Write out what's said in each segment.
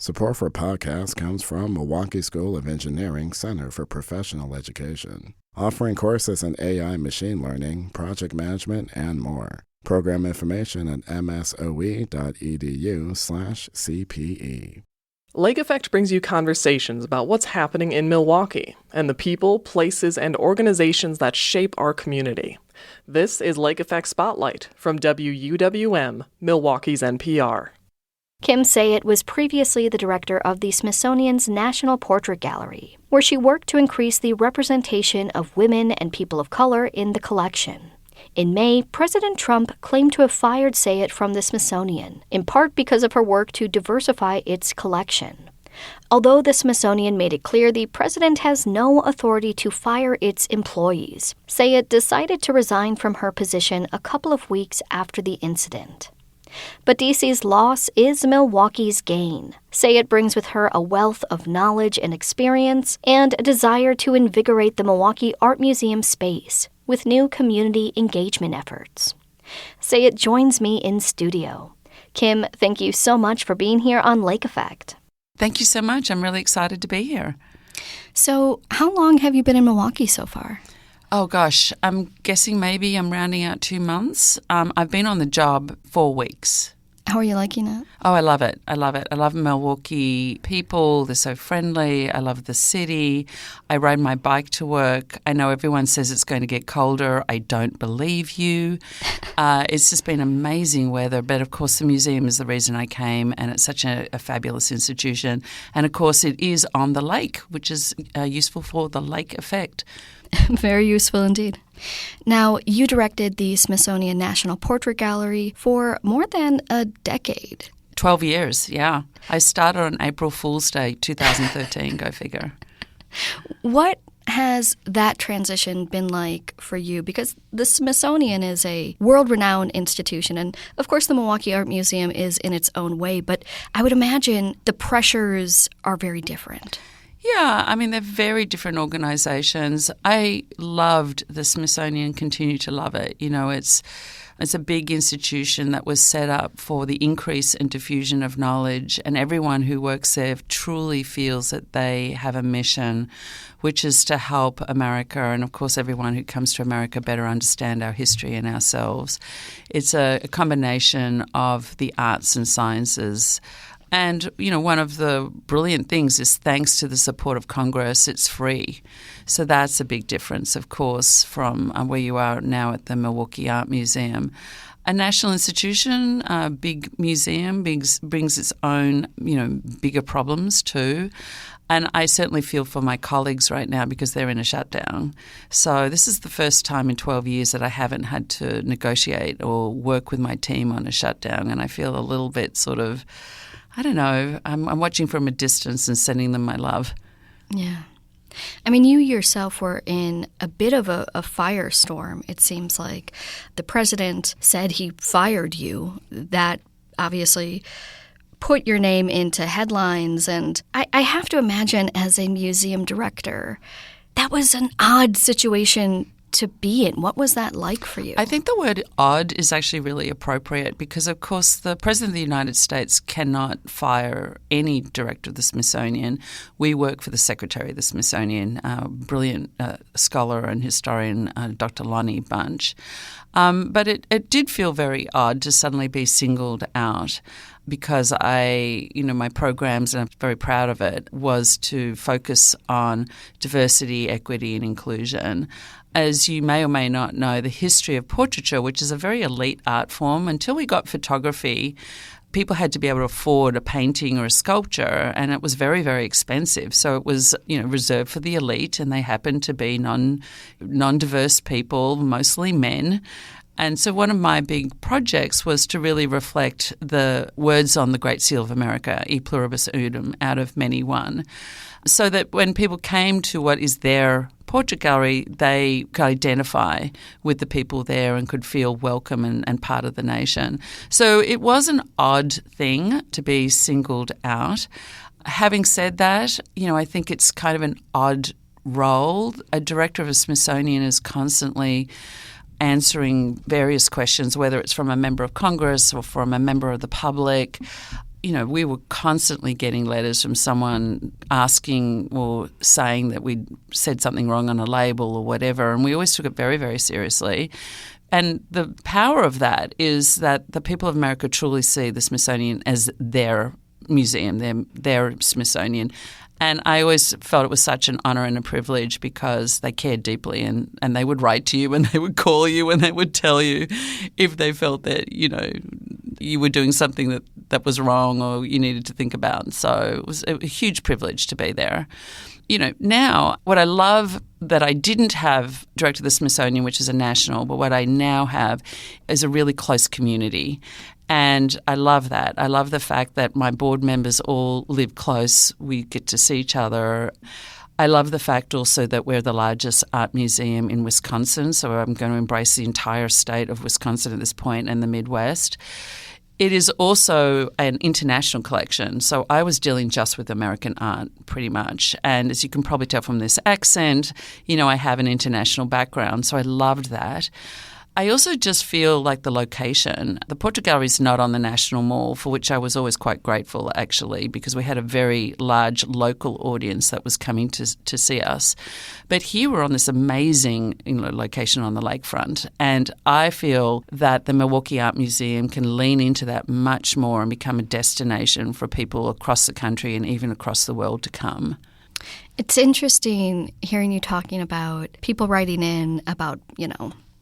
Support for podcasts comes from Milwaukee School of Engineering Center for Professional Education, offering courses in AI machine learning, project management, and more. Program information at msoe.edu/CPE. Lake Effect brings you conversations about what's happening in Milwaukee and the people, places, and organizations that shape our community. This is Lake Effect Spotlight from WUWM, Milwaukee's NPR. Kim Sajet was previously the director of the Smithsonian's National Portrait Gallery, where she worked to increase the representation of women and people of color in the collection. In May, President Trump claimed to have fired Sajet from the Smithsonian, in part because of her work to diversify its collection. Although the Smithsonian made it clear the president has no authority to fire its employees, Sajet decided to resign from her position a couple of weeks after the incident. But DC's loss is Milwaukee's gain. Sajet brings with her a wealth of knowledge and experience and a desire to invigorate the Milwaukee Art Museum space with new community engagement efforts. Sajet joins me in studio. Kim, thank you so much for being here on Lake Effect. Thank you so much. I'm really excited to be here. So, how long have you been in Milwaukee so far? Oh, gosh, I'm guessing maybe I'm rounding out 2 months. I've been on the job 4 weeks. How are you liking it? Oh, I love it. I love it. I love Milwaukee people. They're so friendly. I love the city. I ride my bike to work. I know everyone says it's going to get colder. I don't believe you. It's just been amazing weather. But, of course, the museum is the reason I came, and it's such a fabulous institution. And, of course, it is on the lake, which is useful for the lake effect. Very useful indeed. Now, you directed the Smithsonian National Portrait Gallery for more than a decade. 12 years, yeah. I started on April Fool's Day, 2013, go figure. What has that transition been like for you? Because the Smithsonian is a world-renowned institution, and of course the Milwaukee Art Museum is in its own way, but I would imagine the pressures are very different. Yeah, I mean, they're very different organizations. I loved the Smithsonian, continue to love it. You know, it's a big institution that was set up for the increase and diffusion of knowledge, and everyone who works there truly feels that they have a mission, which is to help America and, of course, everyone who comes to America better understand our history and ourselves. It's a combination of the arts and sciences. And, you know, one of the brilliant things is thanks to the support of Congress, it's free. So that's a big difference, of course, from where you are now at the Milwaukee Art Museum. A national institution, a big museum, brings its own, bigger problems too. And I certainly feel for my colleagues right now because they're in a shutdown. So this is the first time in 12 years that I haven't had to negotiate or work with my team on a shutdown. And I feel a little bit sort of, I don't know, I'm watching from a distance and sending them my love. Yeah. I mean, you yourself were in a bit of a firestorm, it seems like. The president said he fired you. That obviously put your name into headlines. And I have to imagine as a museum director, that was an odd situation to be in. What was that like for you? I think the word odd is actually really appropriate because, of course, the President of the United States cannot fire any director of the Smithsonian. We work for the Secretary of the Smithsonian, brilliant scholar and historian, Dr. Lonnie Bunch. But it did feel very odd to suddenly be singled out because my programs, and I'm very proud of it, was to focus on diversity, equity, and inclusion. As you may or may not know, the history of portraiture, which is a very elite art form, until we got photography, people had to be able to afford a painting or a sculpture, and it was very, very expensive. So it was, reserved for the elite, and they happened to be non-diverse people, mostly men. And so one of my big projects was to really reflect the words on the Great Seal of America, E pluribus unum, out of many one, so that when people came to what is their portrait gallery, they could identify with the people there and could feel welcome and part of the nation. So it was an odd thing to be singled out. Having said that, I think it's kind of an odd role. A director of a Smithsonian is constantly answering various questions, whether it's from a member of Congress or from a member of the public. we were constantly getting letters from someone asking or saying that we'd said something wrong on a label or whatever, and we always took it very, very seriously. And the power of that is that the people of America truly see the Smithsonian as their museum, their Smithsonian. And I always felt it was such an honour and a privilege because they cared deeply and they would write to you and they would call you and they would tell you if they felt that, you were doing something that was wrong or you needed to think about. So it was a huge privilege to be there. Now what I love that I didn't have direct to the Smithsonian, which is a national, but what I now have is a really close community. And I love that. I love the fact that my board members all live close. We get to see each other. I love the fact also that we're the largest art museum in Wisconsin, so I'm going to embrace the entire state of Wisconsin at this point and the Midwest. It is also an international collection, so I was dealing just with American art pretty much. And as you can probably tell from this accent, I have an international background, so I loved that. I also just feel like the location. The Portrait Gallery is not on the National Mall, for which I was always quite grateful, actually, because we had a very large local audience that was coming to see us. But here we're on this amazing location on the lakefront, and I feel that the Milwaukee Art Museum can lean into that much more and become a destination for people across the country and even across the world to come. It's interesting hearing you talking about people writing in about,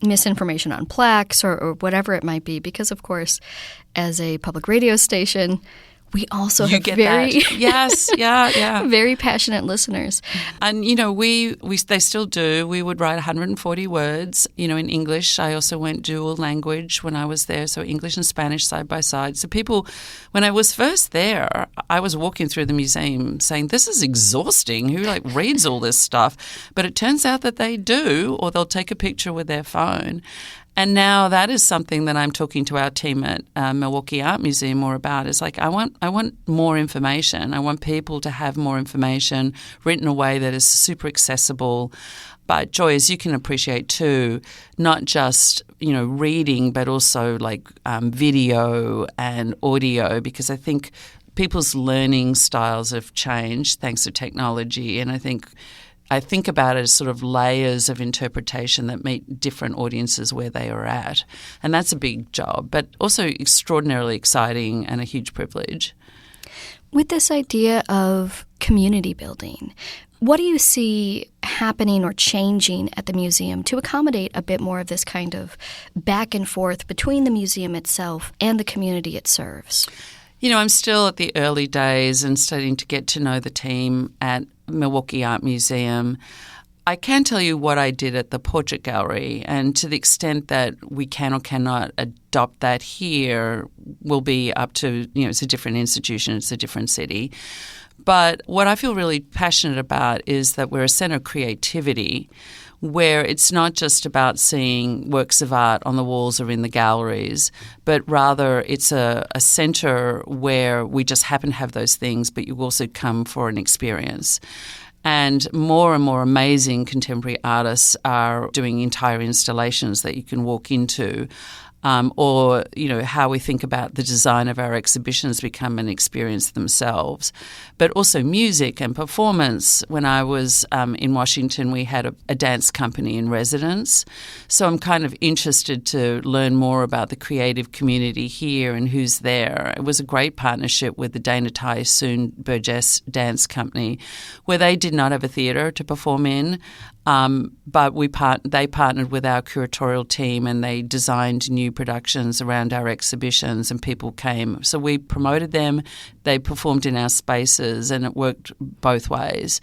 misinformation on plaques or whatever it might be, because, of course, as a public radio station, we also have very very passionate listeners. And, they still do. We would write 140 words, in English. I also went dual language when I was there, so English and Spanish side by side. So people, when I was first there, I was walking through the museum saying, this is exhausting. Who, reads all this stuff? But it turns out that they do, or they'll take a picture with their phone. And now that is something that I'm talking to our team at Milwaukee Art Museum more about. Is I want more information. I want people to have more information written in a way that is super accessible. But Joy, as you can appreciate too, not just reading, but also video and audio, because I think people's learning styles have changed thanks to technology, and I think about it as sort of layers of interpretation that meet different audiences where they are at. And that's a big job, but also extraordinarily exciting and a huge privilege. With this idea of community building, what do you see happening or changing at the museum to accommodate a bit more of this kind of back and forth between the museum itself and the community it serves? I'm still at the early days and starting to get to know the team at Milwaukee Art Museum. I can tell you what I did at the Portrait Gallery, and to the extent that we can or cannot adopt that here will be up to, it's a different institution, it's a different city. But what I feel really passionate about is that we're a centre of creativity, where it's not just about seeing works of art on the walls or in the galleries, but rather it's a centre where we just happen to have those things, but you also come for an experience. And more amazing contemporary artists are doing entire installations that you can walk into. Or how we think about the design of our exhibitions become an experience themselves. But also music and performance. When I was in Washington, we had a dance company in residence. So I'm kind of interested to learn more about the creative community here and who's there. It was a great partnership with the Dana Tysoon Burgess Dance Company, where they did not have a theatre to perform in. But they partnered with our curatorial team and they designed new productions around our exhibitions and people came. So we promoted them, they performed in our spaces and it worked both ways.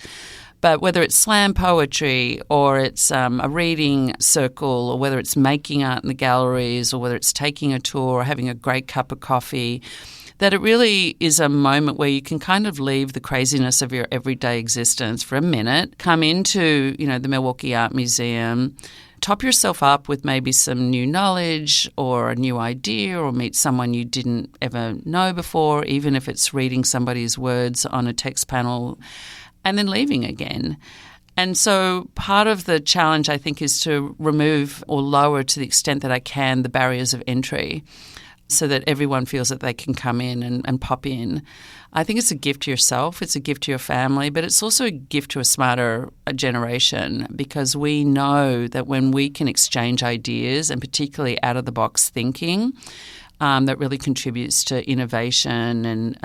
But whether it's slam poetry or it's a reading circle or whether it's making art in the galleries or whether it's taking a tour or having a great cup of coffee, that it really is a moment where you can kind of leave the craziness of your everyday existence for a minute, come into, the Milwaukee Art Museum, top yourself up with maybe some new knowledge or a new idea or meet someone you didn't ever know before, even if it's reading somebody's words on a text panel, and then leaving again. And so part of the challenge, I think, is to remove or lower to the extent that I can the barriers of entry. so that everyone feels that they can come in and pop in. I think it's a gift to yourself, it's a gift to your family, but it's also a gift to a smarter generation, because we know that when we can exchange ideas, and particularly out-of-the-box thinking, that really contributes to innovation and,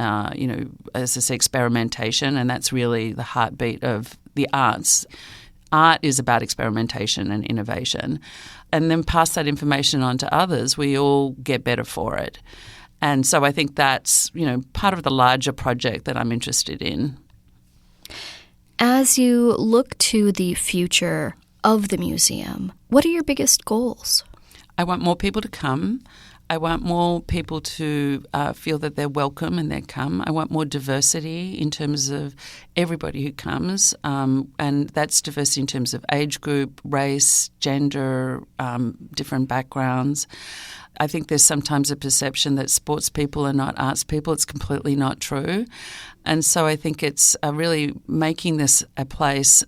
as I say, experimentation, and that's really the heartbeat of the arts. Art is about experimentation and innovation. And then pass that information on to others, we all get better for it. And so I think that's, part of the larger project that I'm interested in. As you look to the future of the museum, what are your biggest goals? I want more people to come. I want more people to feel that they're welcome and they come. I want more diversity in terms of everybody who comes, and that's diversity in terms of age group, race, gender, different backgrounds. I think there's sometimes a perception that sports people are not arts people. It's completely not true. And so I think it's really making this a place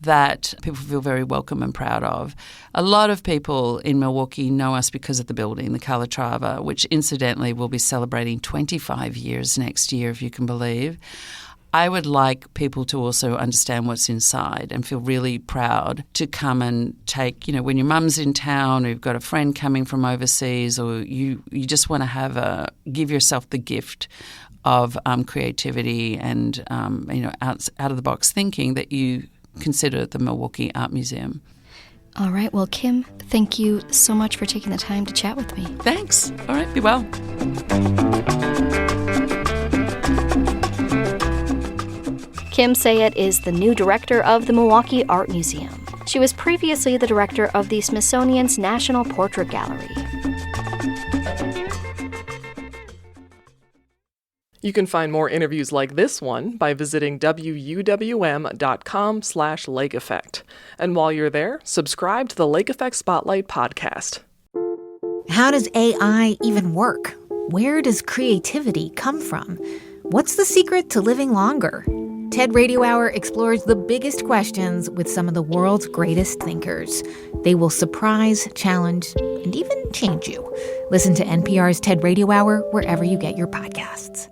that people feel very welcome and proud of. A lot of people in Milwaukee know us because of the building, the Calatrava, which incidentally will be celebrating 25 years next year, if you can believe. I would like people to also understand what's inside and feel really proud to come and take, when your mum's in town or you've got a friend coming from overseas, or you just want to give yourself the gift of creativity and, out-of-the-box thinking, that you consider the Milwaukee Art Museum. All right. Well, Kim, thank you so much for taking the time to chat with me. Thanks. All right. Be well. Kim Sajet is the new director of the Milwaukee Art Museum. She was previously the director of the Smithsonian's National Portrait Gallery. You can find more interviews like this one by visiting wuwm.com/Lake Effect. And while you're there, subscribe to the Lake Effect Spotlight podcast. How does AI even work? Where does creativity come from? What's the secret to living longer? TED Radio Hour explores the biggest questions with some of the world's greatest thinkers. They will surprise, challenge, and even change you. Listen to NPR's TED Radio Hour wherever you get your podcasts.